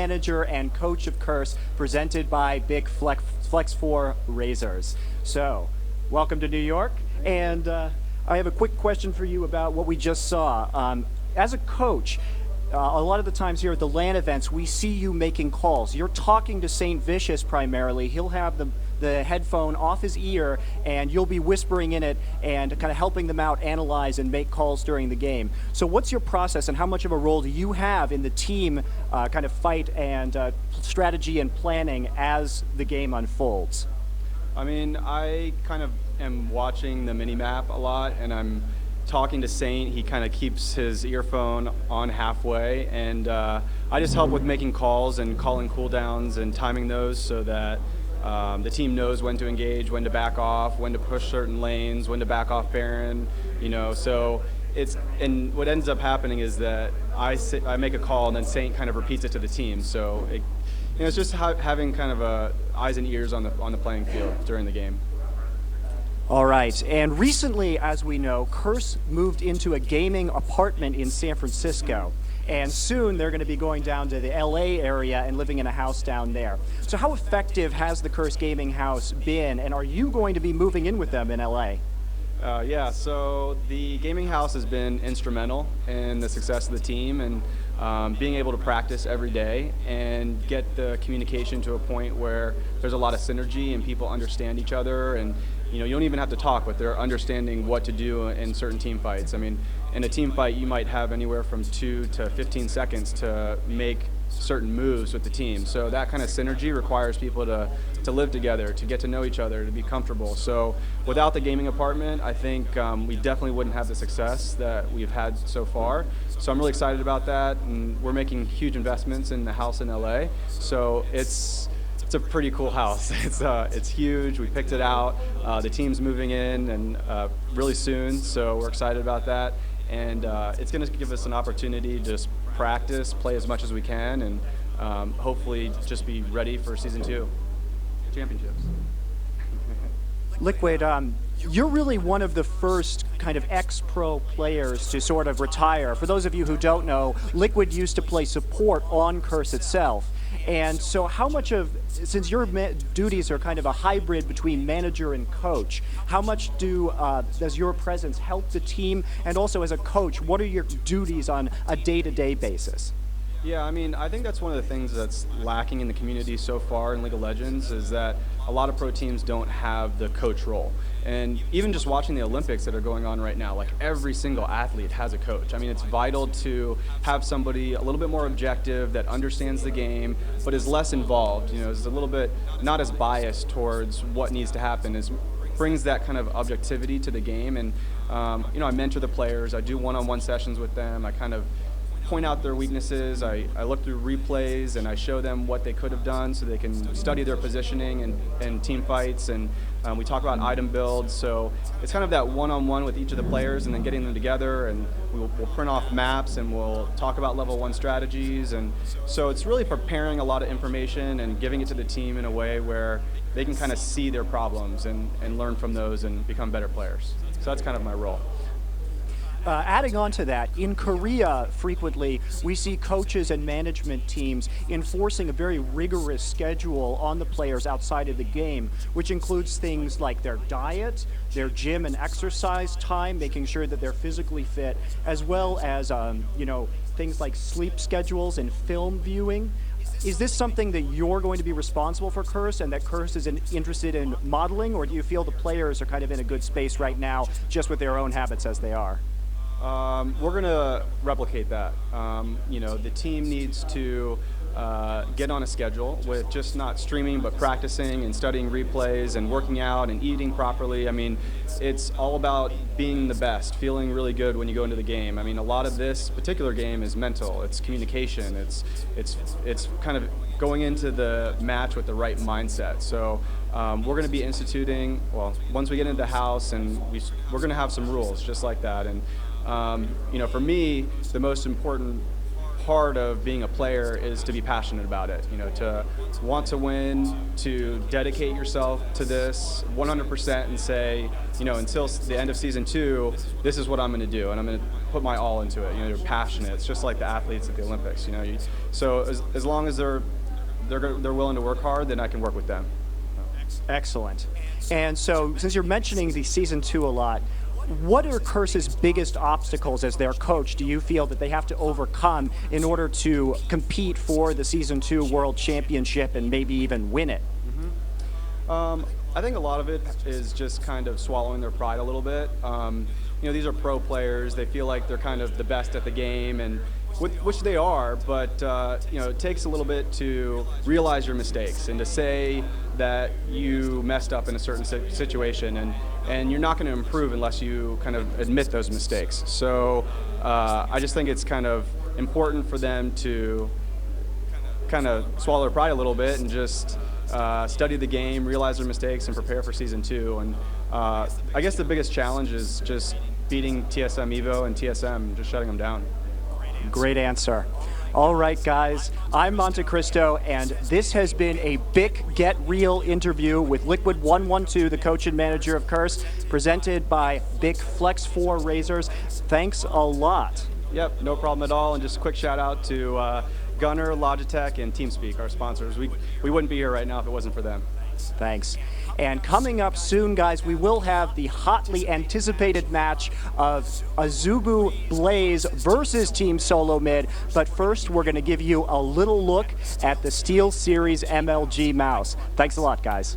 manager and coach of Curse, presented by Big Flex 4 Razors. So, welcome to New York, and I have a quick question for you about what we just saw. As a coach, a lot of the times here at the LAN events, we see you making calls. You're talking to St. Vicious primarily. He'll have the headphone off his ear, and you'll be whispering in it and kind of helping them out, analyze, and make calls during the game. So what's your process, and how much of a role do you have in the team kind of fight and strategy and planning as the game unfolds? I mean, I kind of am watching the mini-map a lot, and I'm talking to Saint. He kind of keeps his earphone on halfway, and I just help with making calls and calling cooldowns and timing those so that the team knows when to engage, when to back off, when to push certain lanes, when to back off Baron, you know. So and what ends up happening is that I make a call and then Saint kind of repeats it to the team. So it's just having kind of eyes and ears on the playing field during the game. All right, and recently, as we know, Curse moved into a gaming apartment in San Francisco, and soon they're going to be going down to the LA area and living in a house down there. So how effective has the Curse gaming house been, and are you going to be moving in with them in LA? Yeah, so the gaming house has been instrumental in the success of the team, and being able to practice every day and get the communication to a point where there's a lot of synergy and people understand each other, and you don't even have to talk, but they're understanding what to do in certain team fights. I mean, in a team fight, you might have anywhere from 2 to 15 seconds to make certain moves with the team. So that kind of synergy requires people to live together, to get to know each other, to be comfortable. So without the gaming apartment, I think we definitely wouldn't have the success that we've had so far. So I'm really excited about that, and we're making huge investments in the house in LA. So it's a pretty cool house. It's huge. We picked it out. The team's moving in and really soon, so we're excited about that. And it's going to give us an opportunity to just practice, play as much as we can, and hopefully just be ready for Season 2 championships. Liquid, you're really one of the first kind of ex-pro players to sort of retire. For those of you who don't know, Liquid used to play support on Curse itself. And so how much since your duties are kind of a hybrid between manager and coach, how much does your presence help the team? And also as a coach, what are your duties on a day-to-day basis? Yeah, I mean, I think that's one of the things that's lacking in the community so far in League of Legends is that a lot of pro teams don't have the coach role. And even just watching the Olympics that are going on right now, like every single athlete has a coach. I mean, it's vital to have somebody a little bit more objective that understands the game, but is less involved, is a little bit not as biased towards what needs to happen, brings that kind of objectivity to the game. And, I mentor the players, I do one-on-one sessions with them, I kind of point out their weaknesses, I look through replays and I show them what they could have done so they can study their positioning and team fights, and we talk about item builds. So it's kind of that one-on-one with each of the players and then getting them together, and we'll print off maps and we'll talk about level 1 strategies. And so it's really preparing a lot of information and giving it to the team in a way where they can kind of see their problems and learn from those and become better players. So that's kind of my role. Adding on to that, in Korea, frequently, we see coaches and management teams enforcing a very rigorous schedule on the players outside of the game, which includes things like their diet, their gym and exercise time, making sure that they're physically fit, as well as, things like sleep schedules and film viewing. Is this something that you're going to be responsible for Curse, and that Curse is interested in modeling, or do you feel the players are kind of in a good space right now, just with their own habits as they are? We're going to replicate that. The team needs to get on a schedule with just not streaming, but practicing and studying replays and working out and eating properly. I mean, it's all about being the best, feeling really good when you go into the game. I mean, a lot of this particular game is mental. It's communication. It's kind of going into the match with the right mindset. So we're going to be instituting, once we get into the house, and we're going to have some rules just like that. And for me, the most important part of being a player is to be passionate about it, you know, to want to win, to dedicate yourself to this 100% and say, you know, until the end of season 2, this is what I'm going to do, and I'm going to put my all into it. You know, you're passionate. It's just like the athletes at the Olympics, you know. So as long as they're willing to work hard, then I can work with them. Excellent. And so, since you're mentioning the season 2 a lot, what are Curse's biggest obstacles as their coach do you feel that they have to overcome in order to compete for the season 2 World Championship and maybe even win it? I think a lot of it is just kind of swallowing their pride a little bit. You know, these are pro players. They feel like they're kind of the best at the game, and which they are, but you know, it takes a little bit to realize your mistakes and to say that you messed up in a certain situation, and you're not going to improve unless you kind of admit those mistakes. So I just think it's kind of important for them to kind of swallow their pride a little bit and just study the game, realize their mistakes, and prepare for season 2. And I guess the biggest challenge is just beating TSM Evo and TSM, just shutting them down. Great answer. All right, guys, I'm Monte Cristo, and this has been a Bic Get Real interview with Liquid112, the coach and manager of Curse, presented by Bic Flex 4 Razors. Thanks a lot. Yep, no problem at all. And just a quick shout out to Gunner, Logitech, and TeamSpeak, our sponsors. We wouldn't be here right now if it wasn't for them. Thanks. And coming up soon, guys, we will have the hotly anticipated match of Azubu Blaze versus Team Solo Mid. But first, we're going to give you a little look at the Steel Series MLG mouse. Thanks a lot, guys.